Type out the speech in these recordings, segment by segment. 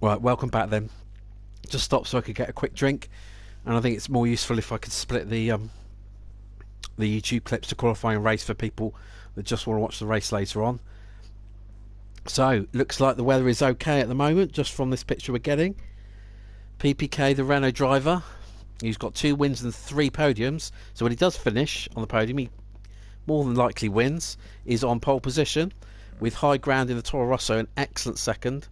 Right, welcome back then. Just stopped so I could get a quick drink, and I think it's more useful if I could split the YouTube clips to qualifying race for people that just want to watch the race later on. So, looks like the weather is okay at the moment, just from this picture we're getting. PPK, the Renault driver, he's got 2 wins and 3 podiums, so when he does finish on the podium, he more than likely wins. Is on pole position, with high ground in the Toro Rosso, an excellent second.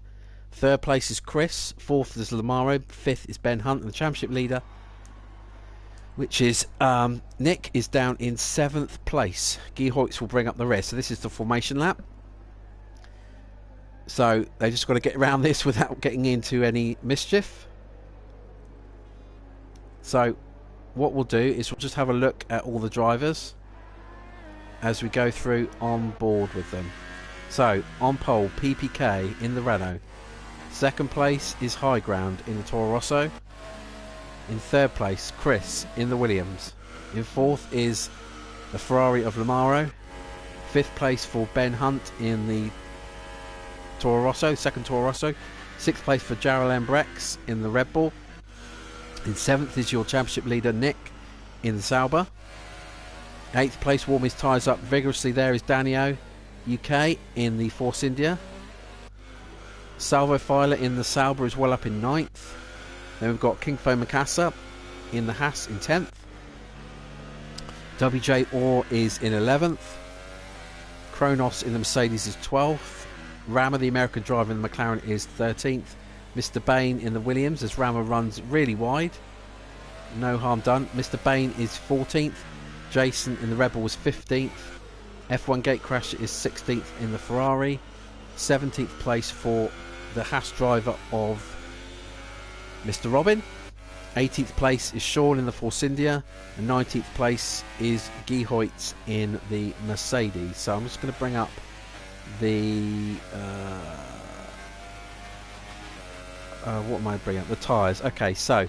Third place is Chris, fourth is Lamaro, fifth is Ben Hunt, and the championship leader, which is Nick, is down in 7th place. Guy Hoyts will bring up the rest. So this is the formation lap. So they just got to get around this without getting into any mischief. So what we'll do is we'll just have a look at all the drivers as we go through on board with them. So on pole, PPK in the Renault. Second place is High Ground in the Toro Rosso. In third place, Chris in the Williams. In fourth is the Ferrari of Lamaro. Fifth place for Ben Hunt in the Toro Rosso, second Toro Rosso. Sixth place for Jarrell Brex in the Red Bull. In seventh is your championship leader Nick in the Sauber. Eighth place, warm his tyres up vigorously there, is Danio UK in the Force India. Salvo Filer in the Sauber is well up in 9th. Then we've got Kingfo Mikasa in the Haas in 10th. WJ Orr is in 11th. Kronos in the Mercedes is 12th. Rama, the American driver in the McLaren, is 13th. Mr. Bain in the Williams, as Rama runs really wide. No harm done. Mr. Bain is 14th. Jason in the Rebel was 15th. F1 Gate Crash is 16th in the Ferrari. 17th place for the Haas driver of Mr. Robin. 18th place is Sean in the Force India, and 19th place is Guy Hoyts in the Mercedes. So I'm just going to bring up the what am I bringing up? The tyres. Okay, so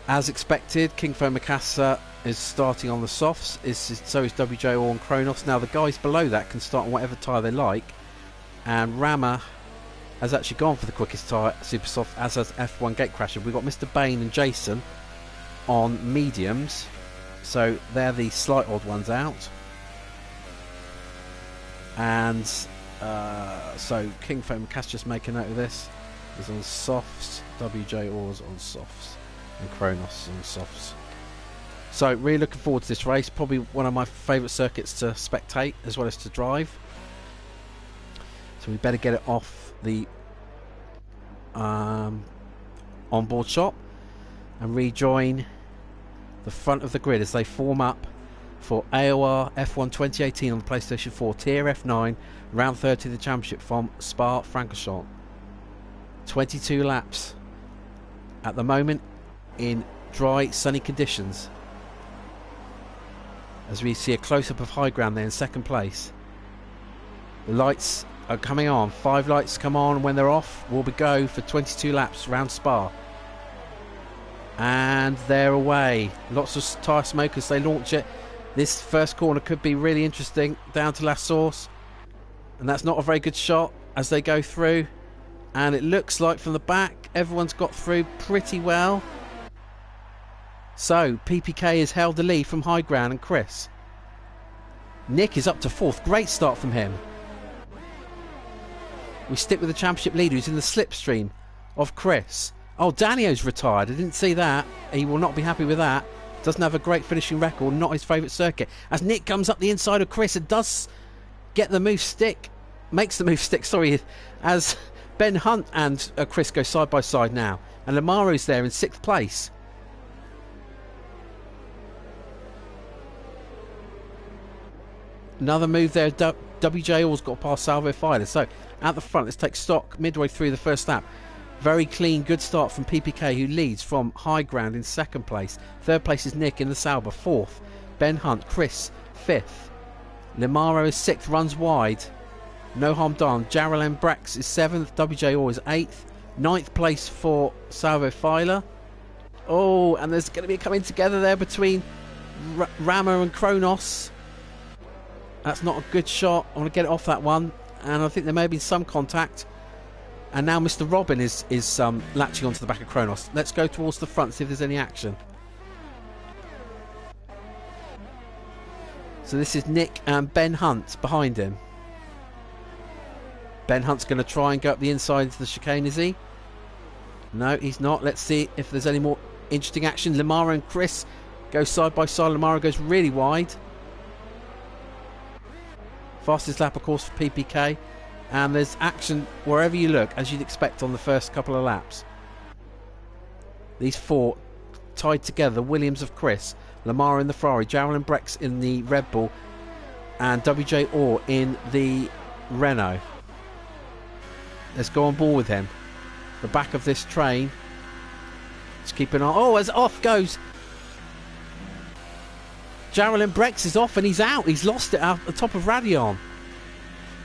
as expected, Kingfo Mikasa is starting on the softs. So is WJ Orr and Kronos. Now the guys below that can start on whatever tyre they like, and Rama has actually gone for the quickest tyre, super soft, as has F1 Gatecrasher. We've got Mr. Bain and Jason on mediums, so they're the slight odd ones out. And so Kingfo Mikasa, just make a note of this, is on softs, WJ Orr's on softs, and Kronos on softs. So really looking forward to this race. Probably one of my favourite circuits to spectate as well as to drive. So we better get it off the onboard shot and rejoin the front of the grid as they form up for AOR F1 2018 on the PlayStation 4 Tier F9 round 30 of the championship from Spa-Francorchamps. 22 laps at the moment in dry sunny conditions, as we see a close-up of High Ground there in second place. The lights are coming on. 5 lights come on. When they're off, we'll go for 22 laps round Spa. And they're away. Lots of tyre smoke as they launch it. This first corner could be really interesting, down to last source. And that's not a very good shot as they go through. And it looks like from the back, everyone's got through pretty well. So, PPK has held the lead from High Ground and Chris. Nick is up to 4th. Great start from him. We stick with the championship leader who's in the slipstream of Chris. Oh, Danio's retired. I didn't see that. He will not be happy with that. Doesn't have a great finishing record. Not his favourite circuit. As Nick comes up the inside of Chris and does get the move stick. Makes the move stick, sorry. As Ben Hunt and Chris go side by side now. And Lamaro's there in 6th place. Another move there. WJ Orr's got past Salvo Filer. So at the front, let's take stock midway through the first lap. Very clean, good start from PPK, who leads from High Ground in 2nd place. 3rd place is Nick in the Sauber. 4th, Ben Hunt. Chris, 5th. Lamaro is 6th, runs wide. No harm done. Jarrell Brex is 7th. WJ Orr is 8th. 9th place for Salvo Filer. Oh, and there's going to be a coming together there between Rama and Kronos. That's not a good shot. I want to get it off that one. And I think there may have been some contact. And now Mr. Robin is latching onto the back of Kronos. Let's go towards the front, see if there's any action. So this is Nick and Ben Hunt behind him. Ben Hunt's going to try and go up the inside into the chicane, is he? No, he's not. Let's see if there's any more interesting action. Lamara and Chris go side by side. Lamara goes really wide. Fastest lap, of course, for PPK. And there's action wherever you look, as you'd expect on the first couple of laps. These four tied together. Williams of Chris, Lamara in the Ferrari, Jarrell and Brex in the Red Bull, and WJ Orr in the Renault. Let's go on board with him. The back of this train. Let's keep an eye. Oh, as off goes. Jarrell and Brex is off and he's out. He's lost it out the top of Radion.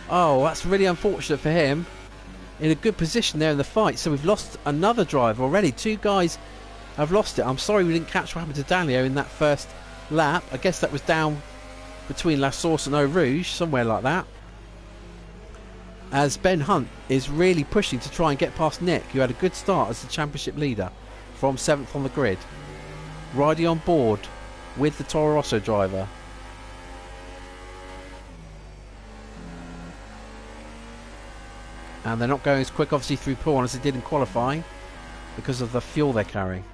Oh, that's really unfortunate for him. In a good position there in the fight. So we've lost another driver already. Two guys have lost it. I'm sorry we didn't catch what happened to Daniel in that first lap. I guess that was down between La Source and Eau Rouge, somewhere like that. As Ben Hunt is really pushing to try and get past Nick, who had a good start as the championship leader from 7th on the grid. Riding on board with the Toro Rosso driver. And they're not going as quick, obviously, through Paul as they did in qualifying because of the fuel they're carrying.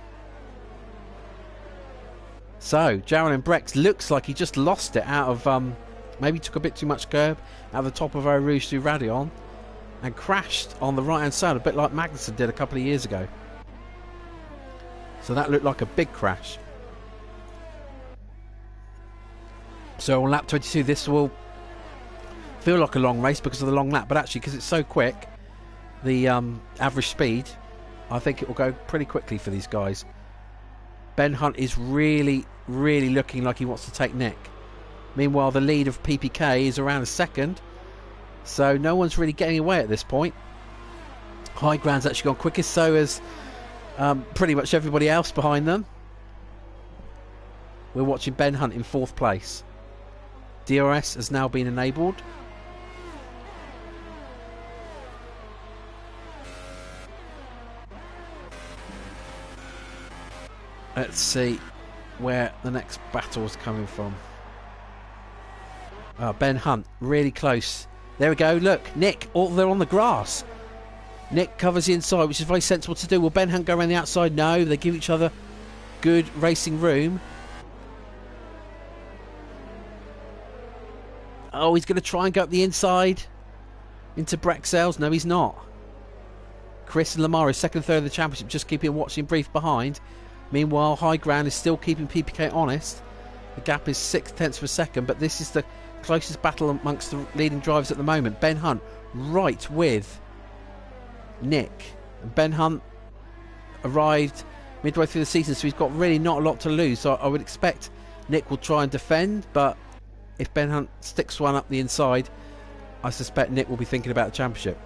So, Jarrell and Brex looks like he just lost it out of... maybe took a bit too much curb out of the top of Eau Rouge through Radion and crashed on the right hand side, a bit like Magnussen did a couple of years ago. So that looked like a big crash. So on lap 22 this will feel like a long race because of the long lap, but actually because it's so quick, the average speed, I think it will go pretty quickly for these guys. Ben Hunt is really looking like he wants to take Nick. Meanwhile, the lead of PPK is around a second. So no one's really getting away at this point. High Ground's actually gone quickest, so has pretty much everybody else behind them. We're watching Ben Hunt in 4th place. DRS has now been enabled. Let's see where the next battle is coming from. Ben Hunt, really close. There we go, look, Nick, they're on the grass. Nick covers the inside, which is very sensible to do. Will Ben Hunt go around the outside? No, they give each other good racing room. Oh, he's going to try and go up the inside into Brexels. No, he's not. Chris and Lamar is second and third of the championship, just keeping watching brief behind. Meanwhile, High Ground is still keeping PPK honest. The gap is 6/10 of a second, but this is the closest battle amongst the leading drivers at the moment. Ben Hunt right with Nick. And Ben Hunt arrived midway through the season, so he's got really not a lot to lose. So I would expect Nick will try and defend, but if Ben Hunt sticks one up the inside, I suspect Nick will be thinking about the championship.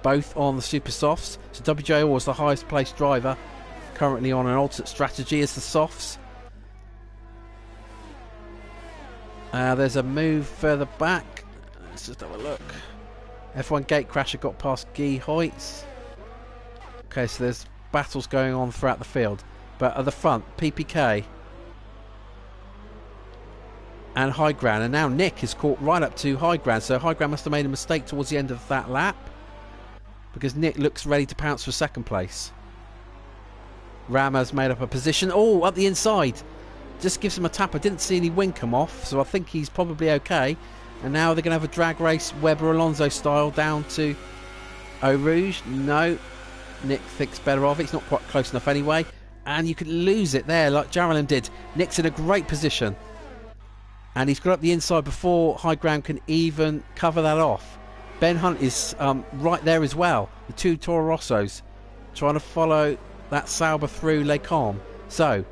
Both on the Super Softs. So WJ Orr is the highest placed driver, currently on an alternate strategy as the Softs. There's a move further back. Let's just have a look. F1 Gatecrasher got past Guy Hoyts. Okay, so there's battles going on throughout the field. But at the front, PPK and High Ground. And now Nick is caught right up to High Ground. So High Ground must have made a mistake towards the end of that lap, because Nick looks ready to pounce for second place. Rama's made up a position. Oh, up the inside. Just gives him a tap. I didn't see any wing come off, so I think he's probably okay. And now they're going to have a drag race, Webber-Alonso style, down to Eau Rouge. No, Nick thinks better of it. He's not quite close enough anyway. And you could lose it there like Jarrell did. Nick's in a great position. And he's got up the inside before High Ground can even cover that off. Ben Hunt is right there as well. The two Toro Rossos trying to follow that Sauber through Les Combes. So,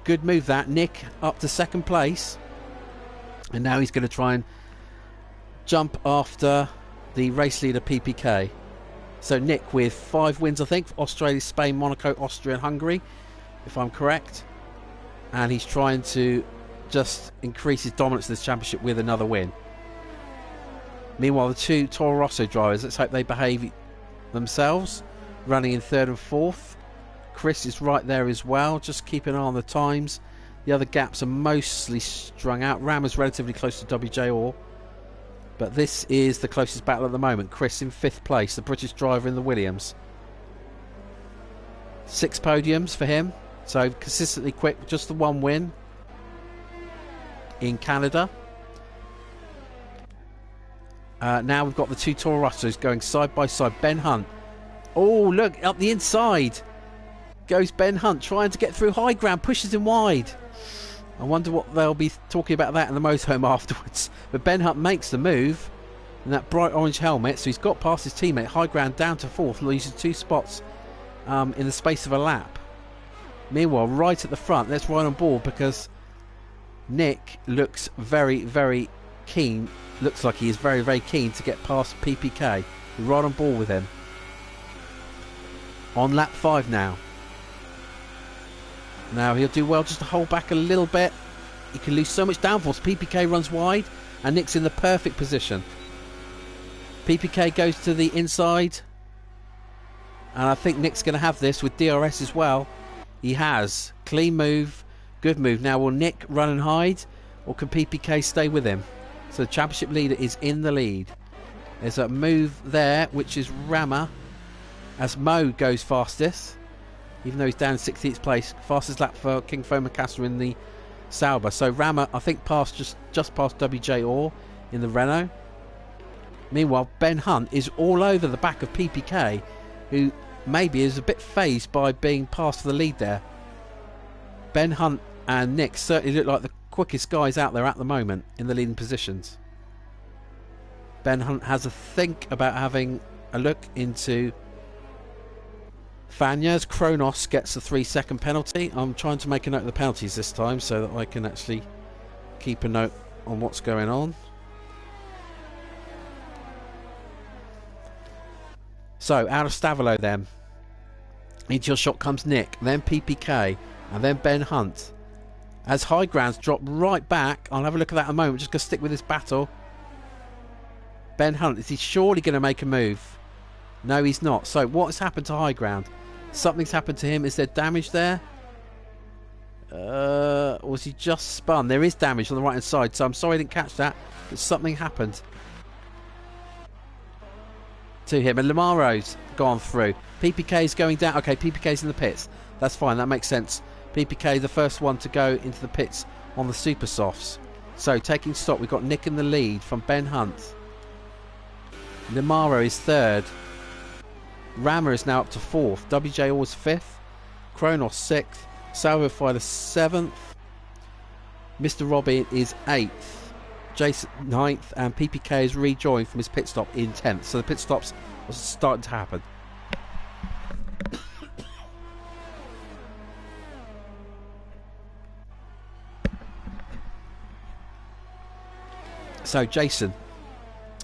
good move that. Nick up to second place. And now he's going to try and jump after the race leader PPK. So Nick with 5 wins, I think, for Australia, Spain, Monaco, Austria and Hungary, if I'm correct. And he's trying to just increase his dominance in this championship with another win. Meanwhile, the two Toro Rosso drivers, let's hope they behave themselves, running in third and fourth. Chris is right there as well, just keep an eye on the times. The other gaps are mostly strung out. Ram is relatively close to WJ but this is the closest battle at the moment. Chris in 5th place, the British driver in the Williams. 6 podiums for him, so consistently quick, just the 1 win in Canada. Now we've got the two Toro Rossos going side by side. Ben Hunt, oh look, up the inside goes Ben Hunt, trying to get through high ground, pushes him wide. I wonder what they'll be talking about that in the motorhome afterwards. But Ben Hunt makes the move in that bright orange helmet, so he's got past his teammate. High ground down to 4th, loses 2 spots in the space of a lap. Meanwhile, right at the front, let's ride on board because Nick looks very, very keen. Looks like he is very, very keen to get past PPK. We ride on board with him. On lap 5 now. Now he'll do well just to hold back a little bit. He can lose so much downforce. PPK runs wide and Nick's in the perfect position. PPK goes to the inside. And I think Nick's going to have this with DRS as well. He has. Clean move. Good move. Now will Nick run and hide or can PPK stay with him? So the championship leader is in the lead. There's a move there which is Rama as Mo goes fastest. Even though he's down in 16th place. Fastest lap for King Foamcaster in the Sauber. So Rama, I think, passed just past WJ in the Renault. Meanwhile, Ben Hunt is all over the back of PPK, who maybe is a bit phased by being past the lead there. Ben Hunt and Nick certainly look like the quickest guys out there at the moment in the leading positions. Ben Hunt has a think about having a look into Fanya's. Kronos gets a 3-second penalty. I'm trying to make a note of the penalties this time so that I can actually keep a note on what's going on. So out of Stavolo then. Into your shot comes Nick, then PPK, and then Ben Hunt. As high grounds drop right back, I'll have a look at that in a moment, just going to stick with this battle. Ben Hunt, is he surely going to make a move? No, he's not. So what has happened to high ground? Something's happened to him. Is there damage there? Or was he just spun? There is damage on the right hand side, so I'm sorry I didn't catch that, but something happened to him. And Lamaro's gone through. PPK's going down. Okay, PPK's in the pits. That's fine, that makes sense. PPK the first one to go into the pits on the super softs. So taking stock, we've got Nick in the lead from Ben Hunt. Lamaro is 3rd. Rama is now up to 4th. WJ was 5th. Kronos 6th. Salvo Fighter 7th. Mr. Robbie is 8th. Jason 9th. And PPK is rejoined from his pit stop in 10th. So the pit stops are starting to happen. So Jason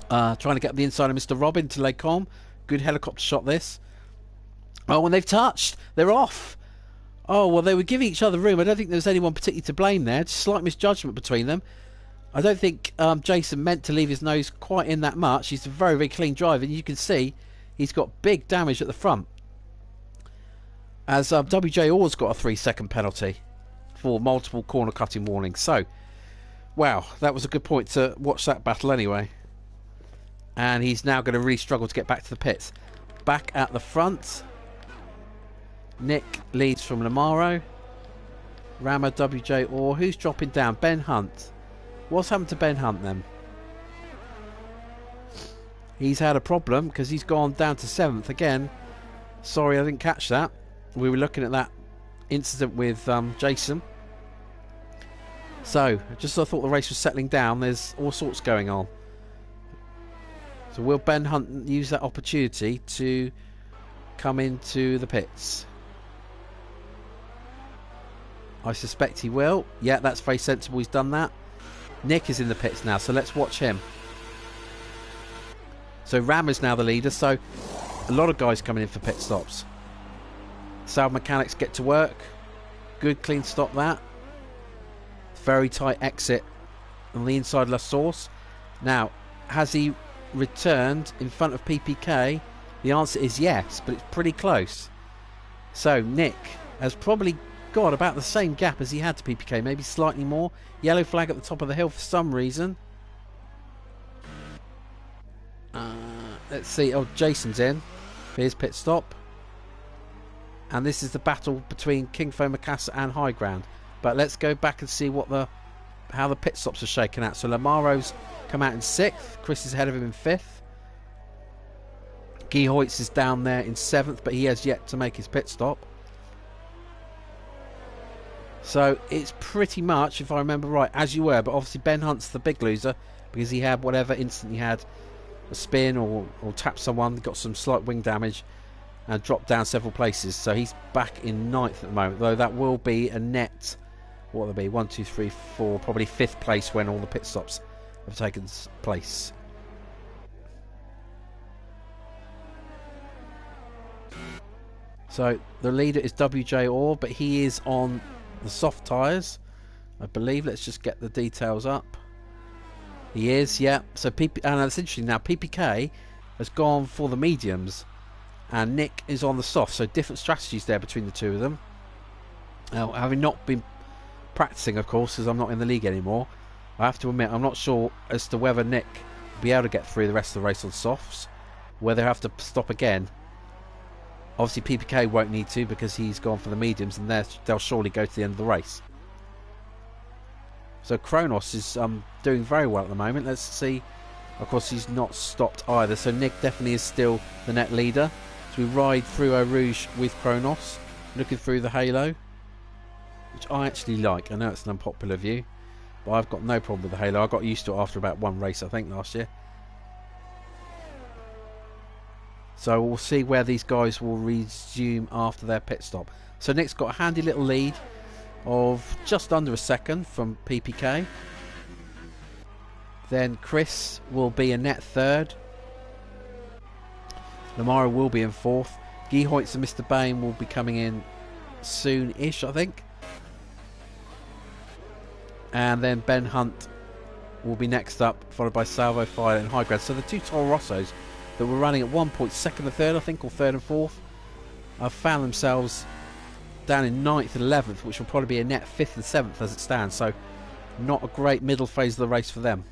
trying to get up the inside of Mr. Robin to Lecom. Good helicopter shot this. Oh, and they've touched. They're off. Oh, well, they were giving each other room. I don't think there was anyone particularly to blame there. Just slight misjudgment between them. I don't think Jason meant to leave his nose quite in that much. He's a very, very clean driver. And you can see he's got big damage at the front. As WJ Orr's got a 3-second penalty for multiple corner cutting warnings. So, wow, that was a good point to watch that battle anyway. And he's now going to really struggle to get back to the pits. Back at the front, Nick leads from Lamaro. Rama, WJ Orr. Who's dropping down? Ben Hunt. What's happened to Ben Hunt then? He's had a problem because he's gone down to 7th again. Sorry, I didn't catch that. We were looking at that incident with Jason. So, just as I thought the race was settling down, there's all sorts going on. So will Ben Hunt use that opportunity to come into the pits? I suspect he will. Yeah, that's very sensible. He's done that. Nick is in the pits now, so let's watch him. So Ram is now the leader, so a lot of guys coming in for pit stops. Saab mechanics get to work. Good clean stop that. Very tight exit on the inside La Source. Now, has he returned in front of PPK? The answer is yes, but it's pretty close. So Nick has probably got about the same gap as he had to PPK, maybe slightly more. Yellow flag at the top of the hill for some reason. Let's see. Oh, Jason's in for his pit stop. And this is the battle between King Foe Mikasa and High Ground. But let's go back and see what how the pit stops are shaken out. So Lamaro's come out in 6th. Chris is ahead of him in 5th. Guy Hoyts is down there in 7th, but he has yet to make his pit stop. So it's pretty much, if I remember right, as you were. But obviously Ben Hunt's the big loser because he had whatever instant he had, a spin or tapped someone, got some slight wing damage and dropped down several places. So he's back in 9th at the moment, though that will be a net, what will there be, 1, 2, 3, 4, probably 5th place when all the pit stops have taken place. So the leader is WJ but he is on the soft tyres, I believe. Let's just get the details up. He is, yeah. So and it's interesting now, PPK has gone for the mediums and Nick is on the soft, so different strategies there between the two of them. Now, having not been practicing, of course, as I'm not in the league anymore, I have to admit I'm not sure as to whether Nick will be able to get through the rest of the race on softs, whether he'll have to stop again. Obviously PPK won't need to because he's gone for the mediums and they'll surely go to the end of the race. So Kronos is doing very well at the moment. Let's see. Of course he's not stopped either, so Nick definitely is still the net leader. So we ride through Eau Rouge with Kronos, looking through the halo, which I actually like. I know it's an unpopular view, but I've got no problem with the halo. I got used to it after about one race, I think, last year. So we'll see where these guys will resume after their pit stop. So Nick's got a handy little lead of just under a second from PPK. Then Chris will be a net 3rd. Lamara will be in 4th. Guy Hoyts and Mr. Bain will be coming in soon-ish, I think. And then Ben Hunt will be next up, followed by Salvo Fire and High Ground. So the two Toro Rossos that were running at one point 2nd and 3rd, I think, or 3rd and 4th, have found themselves down in 9th and 11th, which will probably be a net 5th and 7th as it stands. So not a great middle phase of the race for them.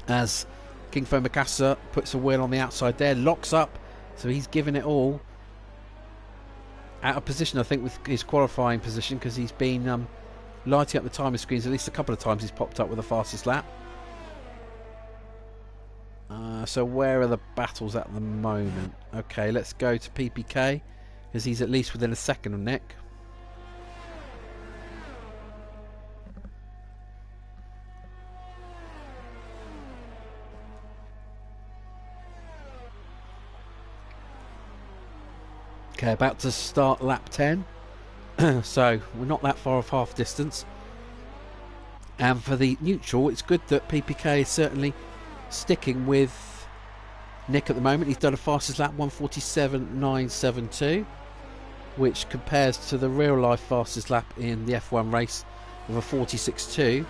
As King Foe Mikasa puts a wheel on the outside there, locks up, so he's giving it all. Out of position, I think, with his qualifying position, because he's been lighting up the timing screens at least a couple of times. He's popped up with the fastest lap. So where are the battles at the moment? Okay, let's go to PPK, because he's at least within a second of Nick. Okay, about to start lap 10. So we're not that far off half distance. And for the neutral, it's good that PPK is certainly sticking with Nick at the moment. He's done a fastest lap, 1:47.972, which compares to the real life fastest lap in the F1 race of a 46.2.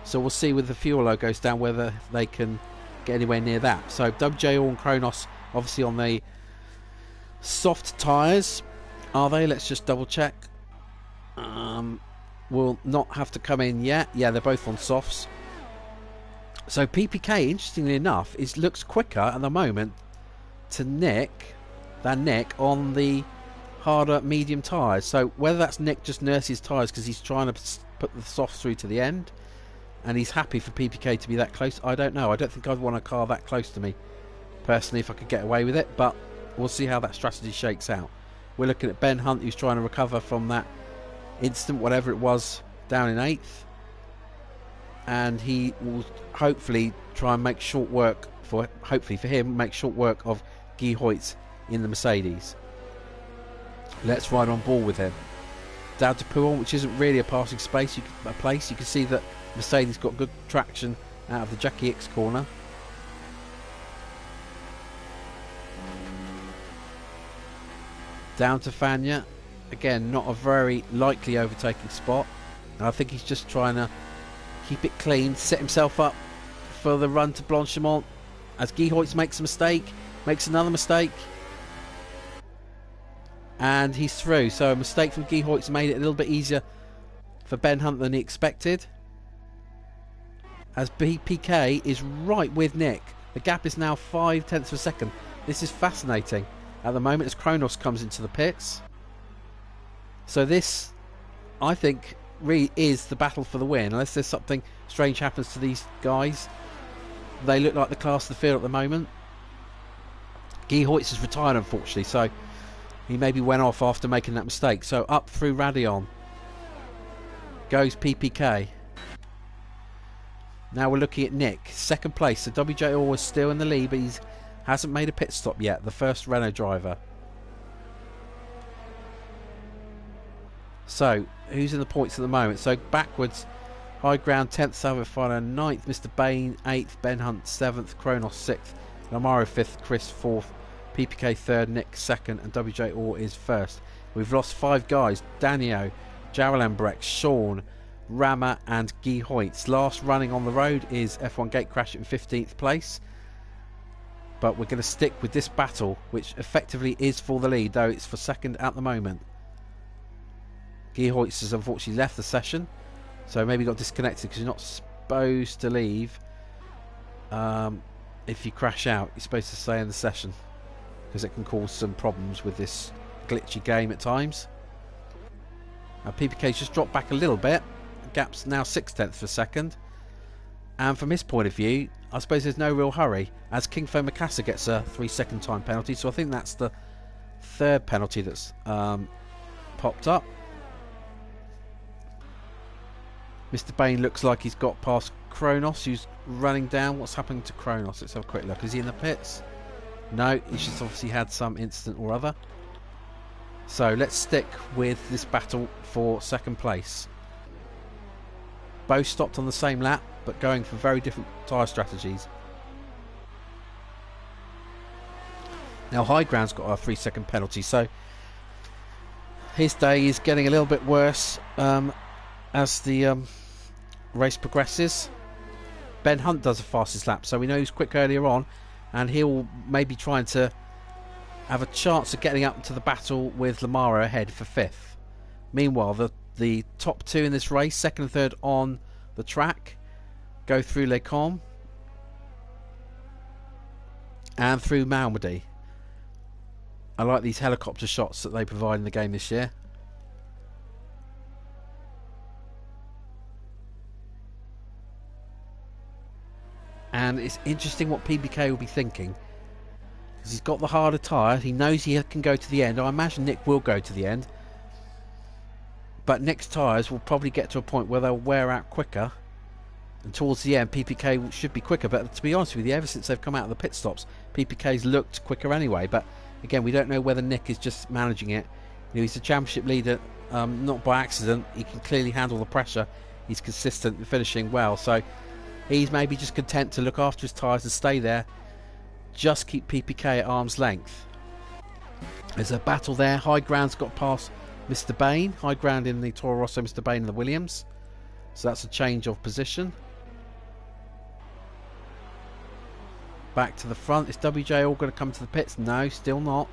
So we'll see with the fuel low goes down whether they can get anywhere near that. So WJ and Kronos obviously on the soft tyres, are they? Let's just double check. Will not have to come in yet. Yeah, they're both on softs. So PPK, interestingly enough, looks quicker at the moment than Nick on the harder medium tyres. So whether that's Nick just nurses tyres because he's trying to put the softs through to the end and he's happy for PPK to be that close, I don't know. I don't think I'd want a car that close to me personally if I could get away with it, but we'll see how that strategy shakes out. We're looking at Ben Hunt, who's trying to recover from that instant, whatever it was, down in 8th. And he will hopefully try and make short work for him, make short work of Guy Hoyts in the Mercedes. Let's ride on board with him. Down to Pouon, which isn't really a passing place. You can see that Mercedes got good traction out of the Jackie X corner. Down to Fania. Again, not a very likely overtaking spot. And I think he's just trying to keep it clean, set himself up for the run to Blanchimont. as Gehoitz makes a mistake, makes another mistake, and he's through. So a mistake from Gehoitz made it a little bit easier for Ben Hunt than he expected, as PK is right with Nick. The gap is now 0.5 of a second. This is fascinating at the moment as Kronos comes into the pits. So this, I think, really is the battle for the win, unless there's something strange happens to these guys. They look like the class of the field at the moment. Gehoitz is retired, unfortunately, so he maybe went off after making that mistake. So up through Radion goes PPK. Now we're looking at Nick, second place. So WJO was still in the lead, but he hasn't made a pit stop yet, the first Renault driver. So who's in the points at the moment? So backwards, high ground 10th, Salvafano 9th, Mr. Bain 8th, Ben Hunt 7th, Kronos 6th, Lamaro 5th, Chris 4th, PPK 3rd, Nick 2nd, and WJ Orr is 1st. We've lost 5 guys: Danio, Jarelenbrecht, Sean, Rama, and Guy Hoyts. Last running on the road is F1 Gate Crash in 15th place. But we're going to stick with this battle, which effectively is for the lead, though it's for second at the moment. Guy Hoyts has unfortunately left the session, so maybe got disconnected because you're not supposed to leave. If you crash out, you're supposed to stay in the session, because it can cause some problems with this glitchy game at times. Now PPK's just dropped back a little bit. The gap's now 0.6 of a second. And from his point of view, I suppose there's no real hurry, as Kingfo Mikasa gets a 3-second time penalty. So I think that's the third penalty that's popped up. Mr. Bain looks like he's got past Kronos, who's running down. What's happening to Kronos? Let's have a quick look. Is he in the pits? No, he's just obviously had some incident or other. So let's stick with this battle for second place. Both stopped on the same lap, but going for very different tyre strategies. Now High Ground's got a 3-second penalty, so his day is getting a little bit worse as the race progresses. Ben Hunt does the fastest lap, so we know he's quick earlier on, and he'll maybe trying to have a chance of getting up to the battle with Lamaro ahead for 5th. Meanwhile, the top 2 in this race, 2nd and 3rd on the track, go through Les Combes and through Malmedy. I like these helicopter shots that they provide in the game this year. And it's interesting what PBK will be thinking, because he's got the harder tyre. He knows he can go to the end. I imagine Nick will go to the end, but Nick's tyres will probably get to a point where they'll wear out quicker, and towards the end PPK should be quicker. But to be honest with you, ever since they've come out of the pit stops, PPK's looked quicker anyway. But again, we don't know whether Nick is just managing it. You know, he's a championship leader, not by accident. He can clearly handle the pressure. He's consistent and finishing well, so he's maybe just content to look after his tyres and stay there. Just keep PPK at arm's length. There's a battle there. High Ground's got past Mr. Bain. High Ground in the Toro Rosso, Mr. Bain in the Williams. So that's a change of position. Back to the front. Is WJ all going to come to the pits? No, still not.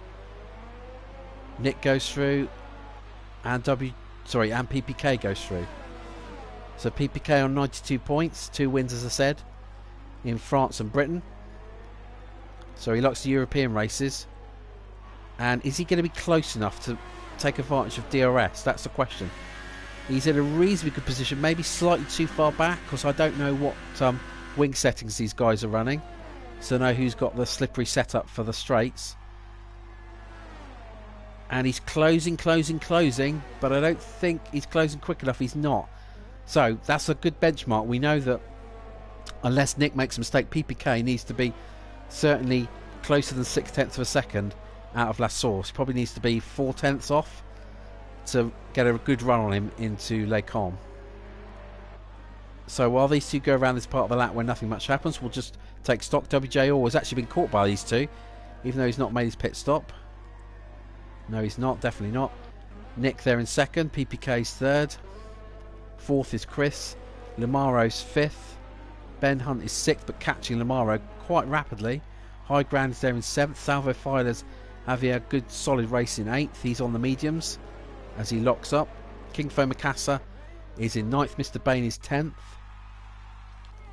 Nick goes through, and PPK goes through. So PPK on 92 points, 2 wins, as I said, in France and Britain. So he likes the European races. And is he going to be close enough to take advantage of DRS? That's the question. He's in a reasonably good position, maybe slightly too far back, because I don't know what wing settings these guys are running. So I know who's got the slippery setup for the straights. And he's closing, but I don't think he's closing quick enough. He's not. So that's a good benchmark. We know that unless Nick makes a mistake, PPK needs to be certainly closer than 0.6 of a second out of La Source. He probably needs to be 0.4 off to get a good run on him into Les Combes. So while these two go around this part of the lap where nothing much happens, we'll just take stock. WJ Orr has actually been caught by these two, even though he's not made his pit stop. No, he's not, definitely not. Nick there in 2nd, PPK's 3rd. 4th is Chris. Lamaro's 5th. Ben Hunt is 6th, but catching Lamaro quite rapidly. High Ground is there in 7th. Salvo Filers Javier, good solid race in 8th. He's on the mediums as he locks up. King Fo Mikasa is in 9th. Mr. Bain is 10th.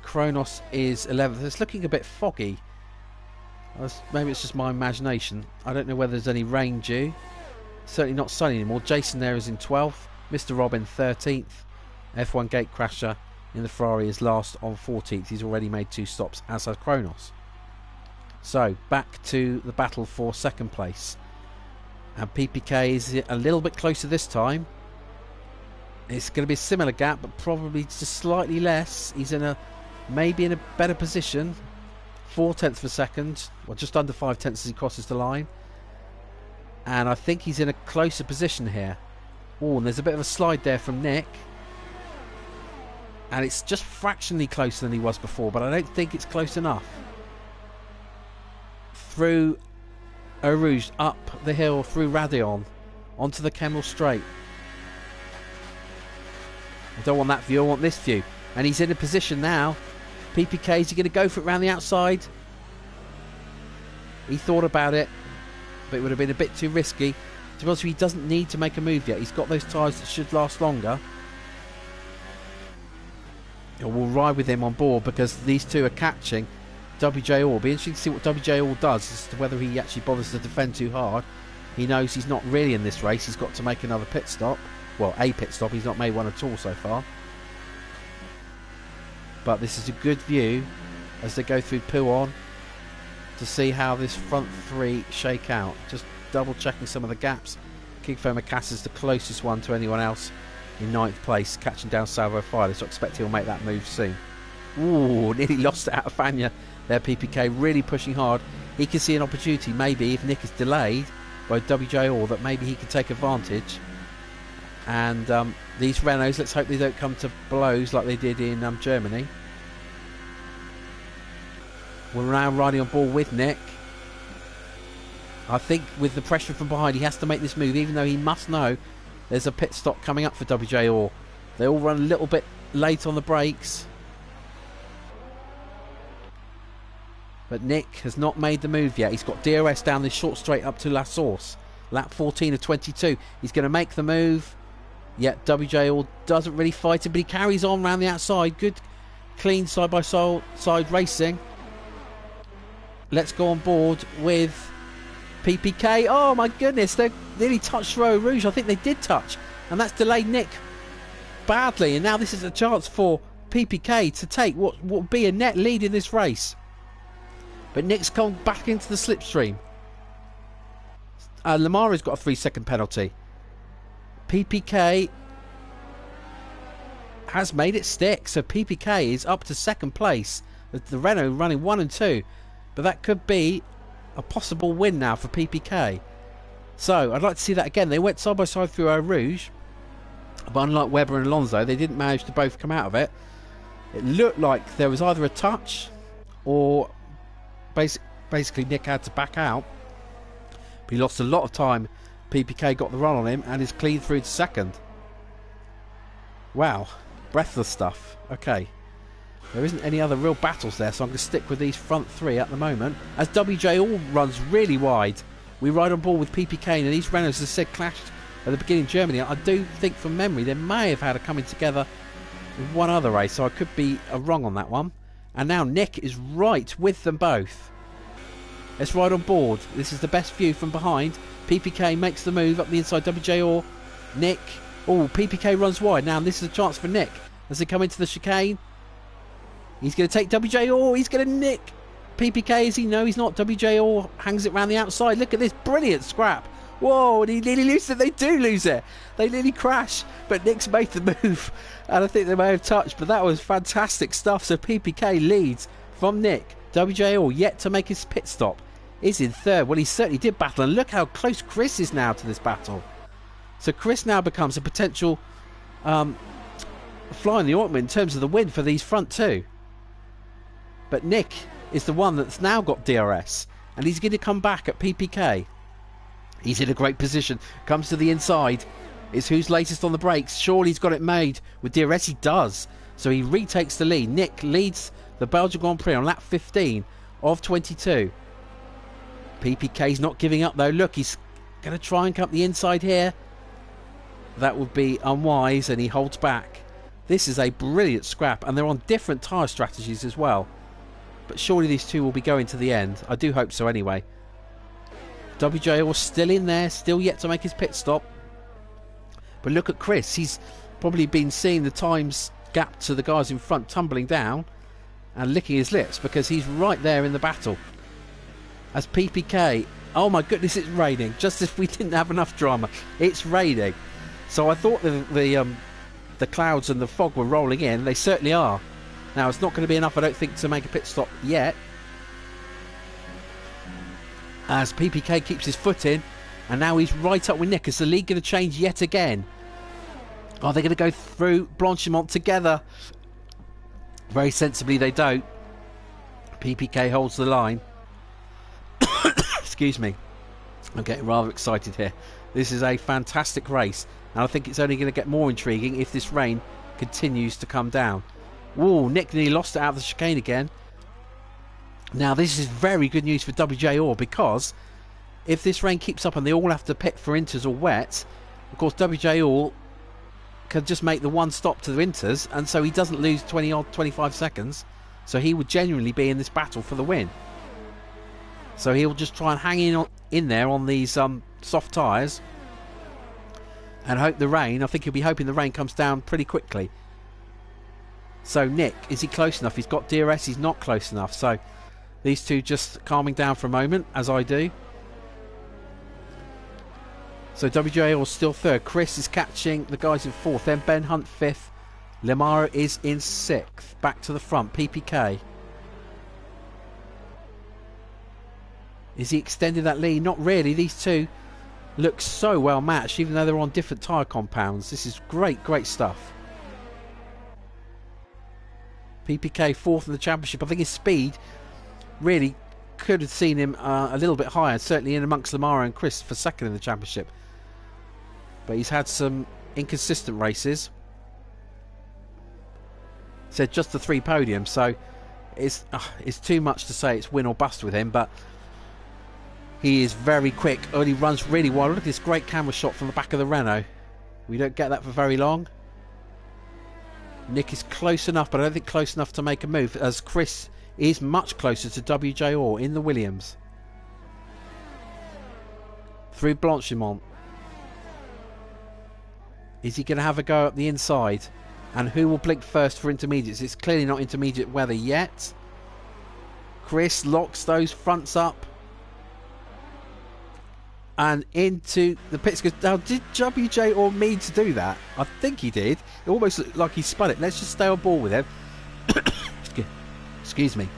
Kronos is 11th. It's looking a bit foggy. Maybe it's just my imagination. I don't know whether there's any rain due. Certainly not sunny anymore. Jason there is in 12th. Mr. Robin 13th. F1 Gatecrasher in the Ferrari is last on 14th. He's already made 2 stops, as has Kronos. So back to the battle for second place. And PPK is a little bit closer this time. It's going to be a similar gap, but probably just slightly less. He's in maybe in a better position. 4/10 of a second, or just under 5/10 as he crosses the line. And I think he's in a closer position here. Oh, and there's a bit of a slide there from Nick. And it's just fractionally closer than he was before, but I don't think it's close enough. Through Eau Rouge, up the hill, through Radion, onto the Kemmel Straight. I don't want that view, I want this view. And he's in a position now. PPK, is he going to go for it around the outside? He thought about it, but it would have been a bit too risky. To be honest with you, he doesn't need to make a move yet. He's got those tyres that should last longer. We'll ride with him on board because these two are catching WJ Orr. It'll be interesting to see what WJ Orr does as to whether he actually bothers to defend too hard. He knows he's not really in this race. He's got to make another pit stop. Well, a pit stop. He's not made one at all so far. But this is a good view as they go through Pouon to see how this front 3 shake out. Just double checking some of the gaps. King Fo Mikasa is the closest one to anyone else in 9th place, catching down Salvo Filers, so I expect he'll make that move soon. Ooh, nearly lost it out of Fania there. PPK really pushing hard. He can see an opportunity maybe if Nick is delayed by WJ Orr that maybe he can take advantage. And these Renaults, let's hope they don't come to blows like they did in Germany. We're now riding on board with Nick. I think with the pressure from behind, he has to make this move, even though he must know there's a pit stop coming up for WJ Orr. They all run a little bit late on the brakes. But Nick has not made the move yet. He's got DRS down this short straight up to La Source. Lap 14 of 22. He's going to make the move. Yet WJ Orr doesn't really fight him, but he carries on around the outside. Good, clean side-by-side racing. Let's go on board with PPK. Oh my goodness, they nearly touched Eau Rouge. I think they did touch, and that's delayed Nick badly. And now this is a chance for PPK to take what will be a net lead in this race. But Nick's come back into the slipstream. Lamara's got a 3-second penalty. PPK has made it stick, so PPK is up to second place. The Renault running 1 and 2, but that could be a possible win now for PPK. So I'd like to see that again. They went side by side through Eau Rouge, but unlike Webber and Alonso, they didn't manage to both come out of it. It looked like there was either a touch or basically Nick had to back out, but he lost a lot of time. PPK got the run on him and is clean through to second. Wow, breathless stuff. Okay, there isn't any other real battles there, so I'm going to stick with these front 3 at the moment. As WJ Orr runs really wide, we ride on board with PPK, and these Renaults, as I said, clashed at the beginning of Germany. I do think from memory they may have had a coming together in one other race, so I could be wrong on that one. And now Nick is right with them both. Let's ride on board. This is the best view from behind. PPK makes the move up the inside. WJ Orr, Nick. Oh, PPK runs wide. Now this is a chance for Nick as they come into the chicane. He's going to take WJ Orr. He's going to nick PPK. Is he? No, he's not. WJ Orr hangs it round the outside. Look at this brilliant scrap. Whoa, and he nearly loses it. They do lose it. They nearly crash. But Nick's made the move. And I think they may have touched. But that was fantastic stuff. So PPK leads from Nick. WJ Orr yet to make his pit stop. Is in third. Well, he certainly did battle. And look how close Chris is now to this battle. So Chris now becomes a potential fly in the ointment in terms of the win for these front 2. But Nick is the one that's now got DRS. And he's going to come back at PPK. He's in a great position. Comes to the inside. It's who's latest on the brakes. Surely he's got it made with DRS. He does. So he retakes the lead. Nick leads the Belgian Grand Prix on lap 15 of 22. PPK's not giving up though. Look, he's going to try and come up the inside here. That would be unwise, and he holds back. This is a brilliant scrap, and they're on different tyre strategies as well. But surely these two will be going to the end. I do hope so anyway. WJL still in there, still yet to make his pit stop. But look at Chris. He's probably been seeing the times gap to the guys in front tumbling down and licking his lips because he's right there in the battle. As PPK, oh my goodness, it's raining. Just as if we didn't have enough drama. It's raining. So I thought the clouds and the fog were rolling in. They certainly are. Now it's not going to be enough, I don't think, to make a pit stop yet. As PPK keeps his foot in, and now he's right up with Nick. Is the lead going to change yet again? Are they going to go through Blanchimont together? Very sensibly they don't. PPK holds the line. Excuse me. I'm getting rather excited here. This is a fantastic race, and I think it's only going to get more intriguing if this rain continues to come down. Whoa, Nick nearly lost it out of the chicane again. Now this is very good news for WJR, because if this rain keeps up and they all have to pit for inters or wets, of course WJR can just make the one stop to the inters, and so he doesn't lose 20 or 25 seconds. So he would genuinely be in this battle for the win. So he'll just try and hang in there on these soft tyres and hope the rain, I think he'll be hoping the rain comes down pretty quickly. So Nick, is he close enough? He's got DRS, he's not close enough. So these two just calming down for a moment, as I do. So WJL is still third. Chris is catching the guys in fourth. Then Ben Hunt fifth. Lemara is in sixth. Back to the front. PPK. Is he extending that lead? Not really. These two look so well matched, even though they're on different tyre compounds. This is great, great stuff. PPK fourth in the championship. I think his speed really could have seen him a little bit higher, certainly in amongst Lemara and Chris for second in the championship. But he's had some inconsistent races. Said just the 3 podiums, so it's too much to say it's win or bust with him, but he is very quick. Only runs really wide. Look at this great camera shot from the back of the Renault. We don't get that for very long. Nick is close enough, but I don't think close enough to make a move, as Chris is much closer to WJR in the Williams. Through Blanchimont. Is he going to have a go up the inside? And who will blink first for intermediates? It's clearly not intermediate weather yet. Chris locks those fronts up. And into the pits. Now, did WJR mean to do that? I think he did. It almost looked like he spun it. Let's just stay on board with him. Excuse me.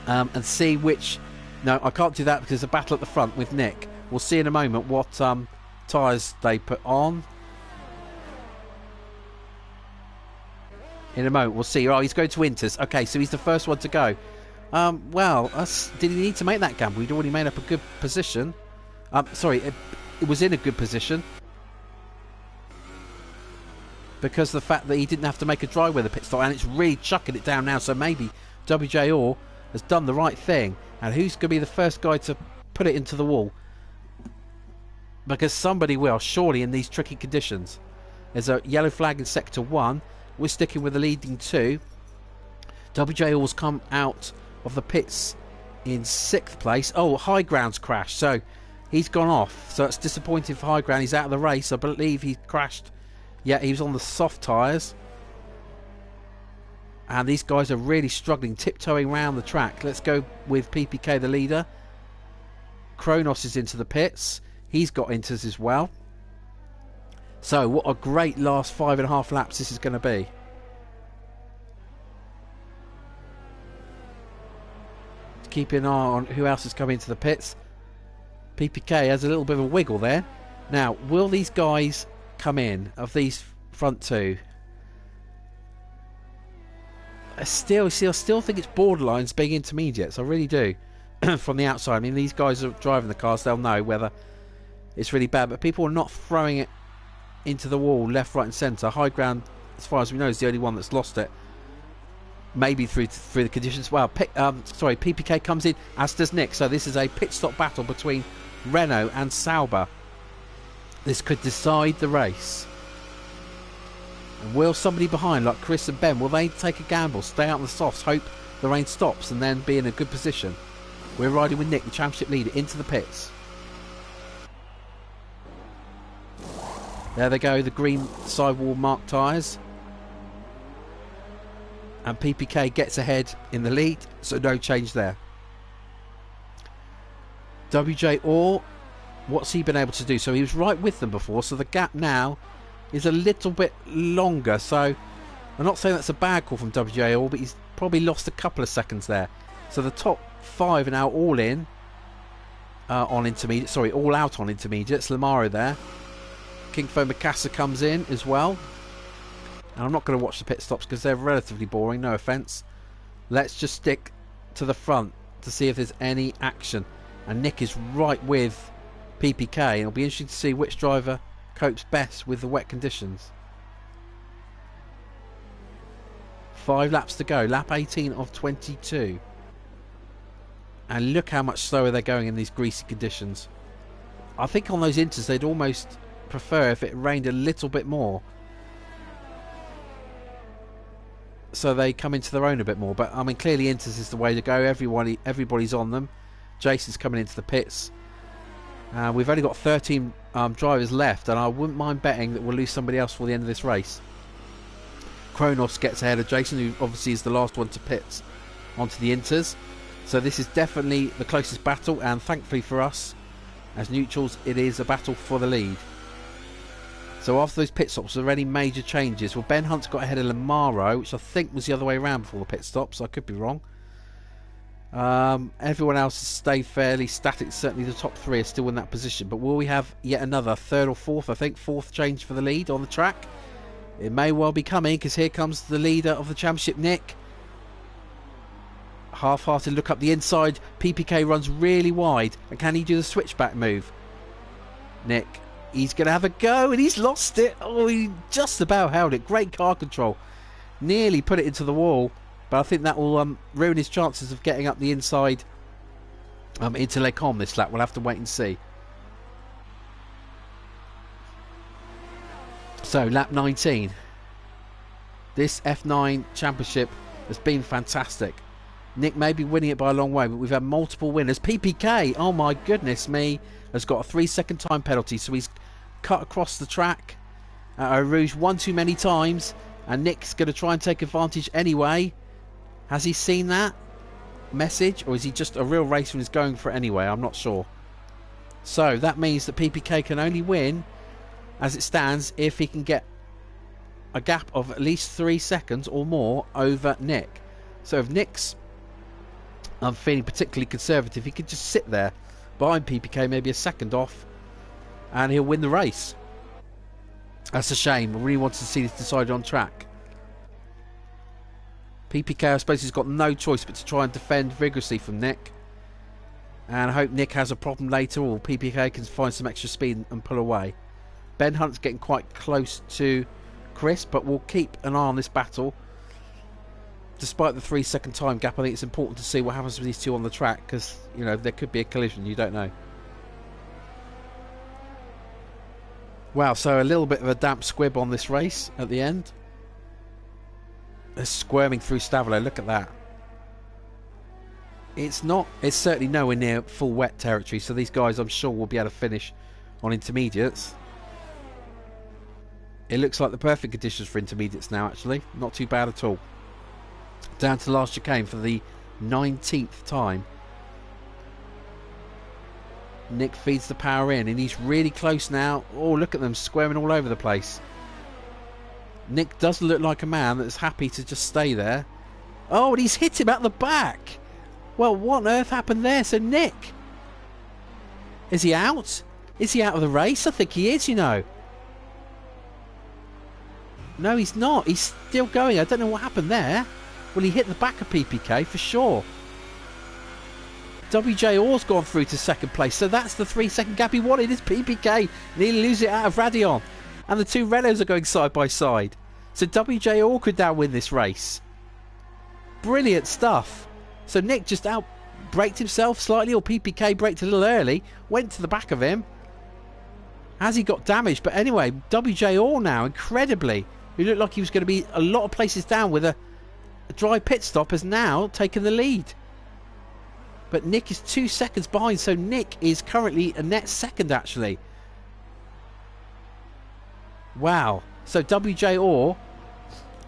And see which... No, I can't do that because there's a battle at the front with Nick. We'll see in a moment what tyres they put on. In a moment, we'll see. Oh, he's going to Inters. Okay, so he's the first one to go. Well, did he need to make that gamble? He'd already made up a good position. Sorry, it was in a good position. Because of the fact that he didn't have to make a dry weather pit stop, and it's really chucking it down now, so maybe WJR has done the right thing. And who's going to be the first guy to put it into the wall? Because somebody will, surely, in these tricky conditions. There's a yellow flag in Sector 1. We're sticking with the leading 2. WJR's come out of the pits in 6th place. Oh, High Ground's crashed, so he's gone off. So it's disappointing for High Ground. He's out of the race. I believe he crashed. Yeah, he was on the soft tyres. And these guys are really struggling, tiptoeing around the track. Let's go with PPK, the leader. Kronos is into the pits. He's got inters as well. So what a great last 5.5 laps this is going to be. Keep an eye on who else is coming into the pits. PPK has a little bit of a wiggle there. Now, will these guys come in, of these front two? I still think it's borderlines being intermediates. I really do. From the outside. I mean, these guys are driving the cars. They'll know whether it's really bad. But people are not throwing it into the wall left, right and centre. High Ground as far as we know, is the only one that's lost it. Maybe through the conditions. Well, PPK comes in, as does Nick. So this is a pit stop battle between Renault and Sauber. This could decide the race. And will somebody behind, like Chris and Ben, will they take a gamble, stay out on the softs, hope the rain stops, and then be in a good position? We're riding with Nick, the championship leader, into the pits. There they go, the green sidewall marked tyres. And PPK gets ahead in the lead, so no change there. AOR, what's he been able to do? So he was right with them before, so the gap now is a little bit longer. So I'm not saying that's a bad call from AOR, but he's probably lost a couple of seconds there. So the top 5 are now all in on intermediate. Sorry, all out on intermediates. Lamaro there. Kingfo Mikasa comes in as well. And I'm not going to watch the pit stops because they're relatively boring, no offence. Let's just stick to the front to see if there's any action. And Nick is right with PPK. And it'll be interesting to see which driver copes best with the wet conditions. 5 laps to go. Lap 18 of 22. And look how much slower they're going in these greasy conditions. I think on those inters they'd almost prefer if it rained a little bit more, so they come into their own a bit more. But I mean, clearly inters is the way to go. Everybody's on them. Jason's coming into the pits. We've only got 13 drivers left, and I wouldn't mind betting that we'll lose somebody else for the end of this race. Kronos gets ahead of Jason, who obviously is the last one to pit onto the inters. So this is definitely the closest battle, and thankfully for us as neutrals, it is a battle for the lead. So after those pit stops, are there any major changes? Well, Ben Hunt's got ahead of Lamaro, which I think was the other way around before the pit stops. I could be wrong. Everyone else has stayed fairly static. Certainly the top 3 are still in that position. But will we have yet another 3rd or 4th, I think, 4th change for the lead on the track? It may well be coming, because here comes the leader of the championship, Nick. Half-hearted look up the inside. PPK runs really wide. And can he do the switchback move? Nick, he's going to have a go, and he's lost it. Oh, he just about held it. Great car control. Nearly put it into the wall, but I think that will ruin his chances of getting up the inside into Les Combes this lap. We'll have to wait and see. So, lap 19. This F9 championship has been fantastic. Nick may be winning it by a long way, but we've had multiple winners. PPK, oh my goodness me, has got a 3-second time penalty, so he's cut across the track at Eau Rouge one too many times, and Nick's going to try and take advantage anyway. Has he seen that message, or is he just a real racer and is going for it anyway? I'm not sure. So that means that PPK can only win, as it stands, if he can get a gap of at least 3 seconds or more over Nick. So if Nick's feeling particularly conservative, he could just sit there behind PPK, maybe a second off, and he'll win the race. That's a shame. I really wanted to see this decided on track. PPK, I suppose, has got no choice but to try and defend vigorously from Nick, and I hope Nick has a problem later, or PPK can find some extra speed and pull away. Ben Hunt's getting quite close to Chris, but we'll keep an eye on this battle. Despite the 3-second time gap, I think it's important to see what happens with these two on the track, because, you know, there could be a collision, you don't know. Wow, so a little bit of a damp squib on this race at the end. They're squirming through Stavelot, look at that. It's certainly nowhere near full wet territory, so these guys, I'm sure, will be able to finish on intermediates. It looks like the perfect conditions for intermediates now, actually. Not too bad at all. Down to the last chicane for the 19th time. Nick feeds the power in, and he's really close now. Oh, look at them squaring all over the place. Nick does look like a man that's happy to just stay there. Oh, and he's hit him at the back. Well, what on earth happened there? So Nick, is he out? Is he out of the race? I think he is, you know. No, he's not. He's still going. I don't know what happened there. Well, he hit the back of PPK for sure. AOR's gone through to second place, so that's the 3-second gap he wanted. Is PPK nearly lose it out of Radion, and the two Renaults are going side by side. So WJ Orr could now win this race. Brilliant stuff. So Nick just out braked himself slightly, or PPK braked a little early, went to the back of him as he got damaged. But anyway, WJ Orr now, incredibly, who looked like he was going to be a lot of places down with a dry pit stop, has now taken the lead. But Nick is 2 seconds behind, so Nick is currently a net second actually. Wow. So WJ Orr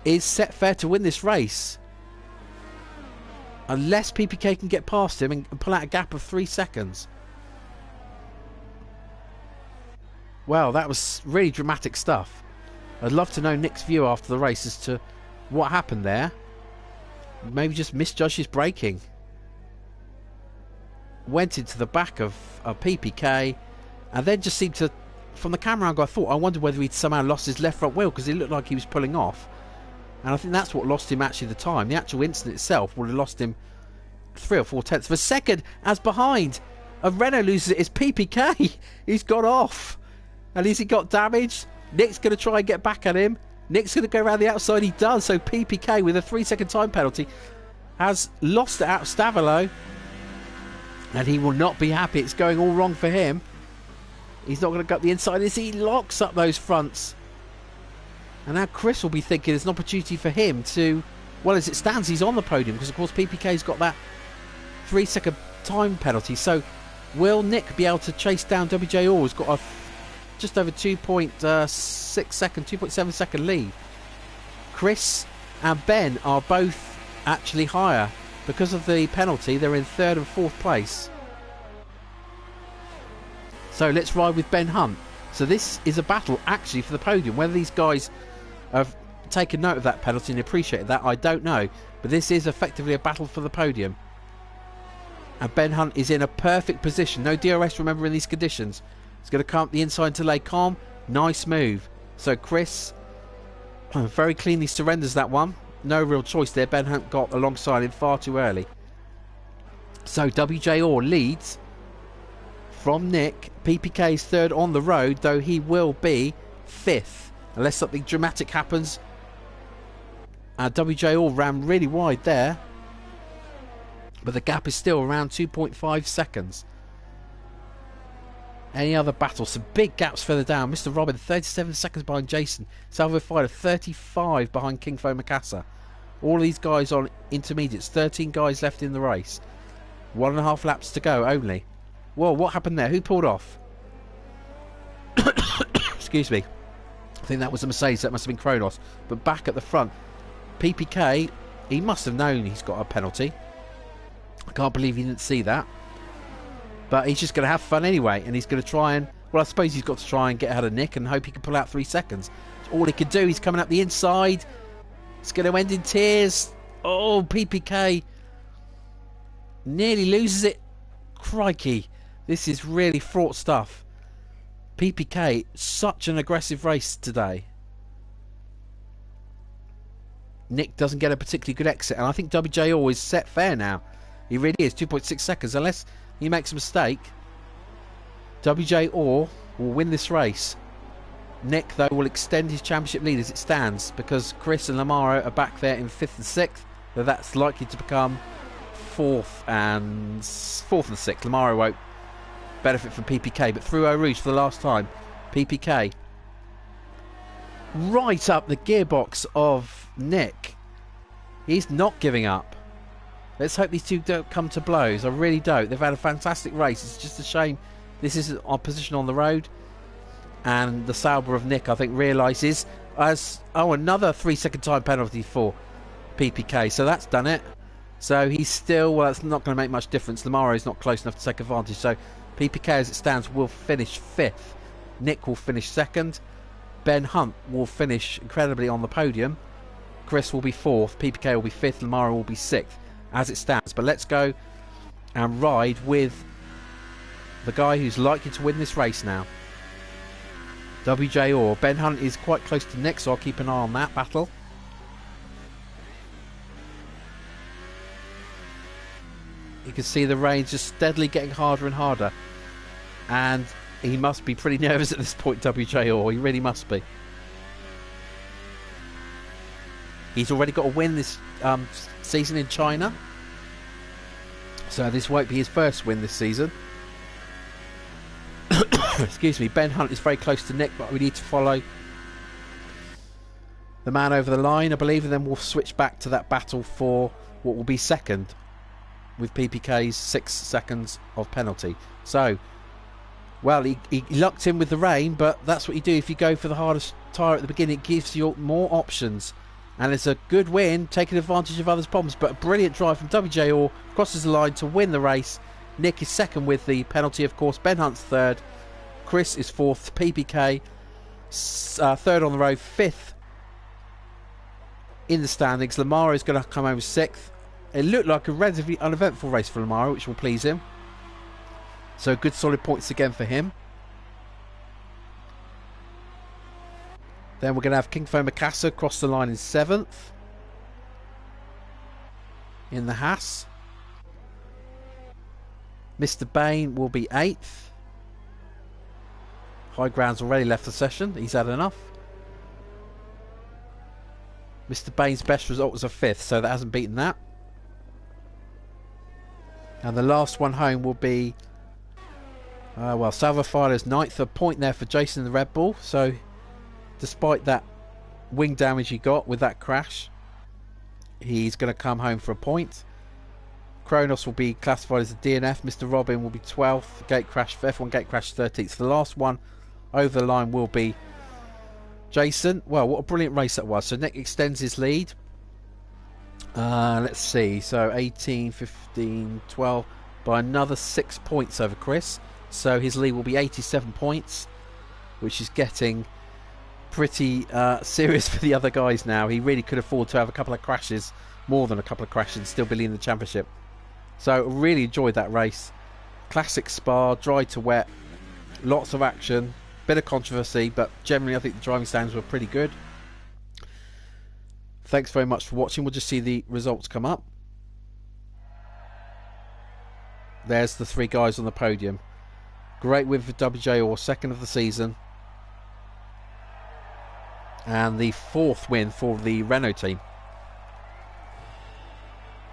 is set fair to win this race, unless PPK can get past him and pull out a gap of 3 seconds. Wow, that was really dramatic stuff. I'd love to know Nick's view after the race as to what happened there. Maybe just misjudged his braking. Went into the back of PPK, and then just seemed to, from the camera angle, I wondered whether he'd somehow lost his left front wheel, because it looked like he was pulling off. And I think that's what lost him actually the time. The actual incident itself would have lost him 3 or 4 tenths of a second, as behind a Renault loses it is PPK. He's got off. At least he got damaged. Nick's going to try and get back at him. Nick's going to go around the outside. He does. So PPK, with a 3-second time penalty, has lost it out of Stavilo. And he will not be happy. It's going all wrong for him. He's not going to go up the inside as he locks up those fronts. And now Chris will be thinking there's an opportunity for him to, well, as it stands, he's on the podium, because of course PPK's got that 3-second time penalty. So will Nick be able to chase down WJ Orr, who's got a just over 2.7 second lead? Chris and Ben are both actually higher. Because of the penalty, they're in 3rd and 4th place. So let's ride with Ben Hunt. So this is a battle actually for the podium. Whether these guys have taken note of that penalty and appreciated that, I don't know. But this is effectively a battle for the podium. And Ben Hunt is in a perfect position. No DRS, remember, in these conditions. He's going to come up the inside to lay calm. Nice move. So Chris very cleanly surrenders that one. No real choice there. Ben Hunt got alongside him far too early. So WJ Orr leads from Nick. PPK is 3rd on the road, though he will be 5th unless something dramatic happens. WJ Orr ran really wide there, but the gap is still around 2.5 seconds. Any other battles? Some big gaps further down. Mr. Robin 37 seconds behind Jason. Salvo Fighter 35 behind King Fo Mikasa. All of these guys on intermediates. 13 guys left in the race. 1.5 laps to go only. Whoa, what happened there? Who pulled off? Excuse me. I think that was a Mercedes. That must have been Kronos. But back at the front, PPK, he must have known he's got a penalty. I can't believe he didn't see that. But he's just going to have fun anyway, and he's going to try and, well, I suppose he's got to try and get ahead of Nick and hope he can pull out 3 seconds. It's all he can do. He's coming up the inside. It's going to end in tears. Oh, PPK nearly loses it. Crikey. This is really fraught stuff. PPK, such an aggressive race today. Nick doesn't get a particularly good exit, and I think WJ Orr is set fair now. He really is. 2.6 seconds, unless he makes a mistake. WJ Orr will win this race. Nick, though, will extend his championship lead as it stands, because Chris and Lamaro are back there in 5th and 6th. Though that's likely to become 4th and 6th. Lamaro won't benefit from PPK, but through Eau Rouge for the last time, PPK right up the gearbox of Nick. He's not giving up. Let's hope these two don't come to blows. I really don't. They've had a fantastic race. It's just a shame this isn't our position on the road. And the Sauber of Nick, I think, realises as, oh, another 3-second time penalty for PPK. So that's done it. So he's still, well, it's not going to make much difference. Lamaro's not close enough to take advantage. So PPK, as it stands, will finish 5th. Nick will finish 2nd. Ben Hunt will finish incredibly on the podium. Chris will be 4th. PPK will be 5th. Lamaro will be 6th. As it stands. But let's go and ride with the guy who's likely to win this race now. WJ Orr. Ben Hunt is quite close to Nick, so I'll keep an eye on that battle. You can see the rain just steadily getting harder and harder. And he must be pretty nervous at this point, WJ Orr. He really must be. He's already got a win this season in China, so this won't be his first win this season. Excuse me. Ben Hunt is very close to Nick, but we need to follow the man over the line, I believe, and then we'll switch back to that battle for what will be second, with PPK's 6 seconds of penalty. So, well, he lucked in with the rain, but that's what you do if you go for the hardest tyre at the beginning. It gives you more options, and it's a good win, taking advantage of others' problems. But a brilliant drive from WJOR, crosses the line to win the race. Nick is second with the penalty, of course. Ben Hunt's third. Chris is fourth. PPK third on the road, fifth in the standings. Lamaro is going to come home sixth. It looked like a relatively uneventful race for Lamaro, which will please him. So good solid points again for him. Then we're going to have King Fo Mikasa cross the line in seventh in the Haas. Mr. Bain will be eighth. High Ground's already left the session. He's had enough. Mr. Bain's best result was a fifth, so that hasn't beaten that. And the last one home will be, well, Salvo Filer's ninth. A point there for Jason in the Red Bull. So, despite that wing damage he got with that crash, he's going to come home for a point. Kronos will be classified as a DNF. Mr. Robin will be 12th. Gate crash, F1 gate crash 13th. The last one over the line will be Jason. Well, what a brilliant race that was. So Nick extends his lead. Let's see. So 18, 15, 12 by another 6 points over Chris. So his lead will be 87 points, which is getting pretty serious for the other guys now. He really could afford to have a couple of crashes, more than a couple of crashes, and still be in the championship. So really enjoyed that race. Classic Spa, dry to wet, lots of action, bit of controversy, but generally I think the driving standards were pretty good. Thanks very much for watching. We'll just see the results come up. There's the three guys on the podium. Great win for WJOR, second of the season. And the fourth win for the Renault team.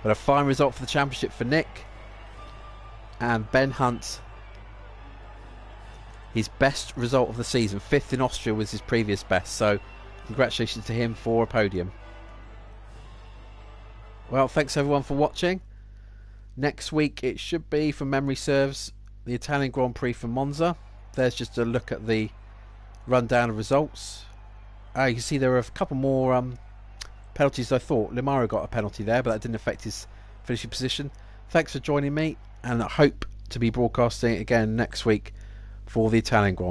But a fine result for the championship for Nick. And Ben Hunt, his best result of the season. Fifth in Austria was his previous best. So congratulations to him for a podium. Well, thanks everyone for watching. Next week it should be, from memory serves, the Italian Grand Prix from Monza. There's just a look at the rundown of results. You can see there are a couple more penalties. I thought Limaro got a penalty there, but that didn't affect his finishing position. Thanks for joining me, and I hope to be broadcasting again next week for the Italian Grand Prix.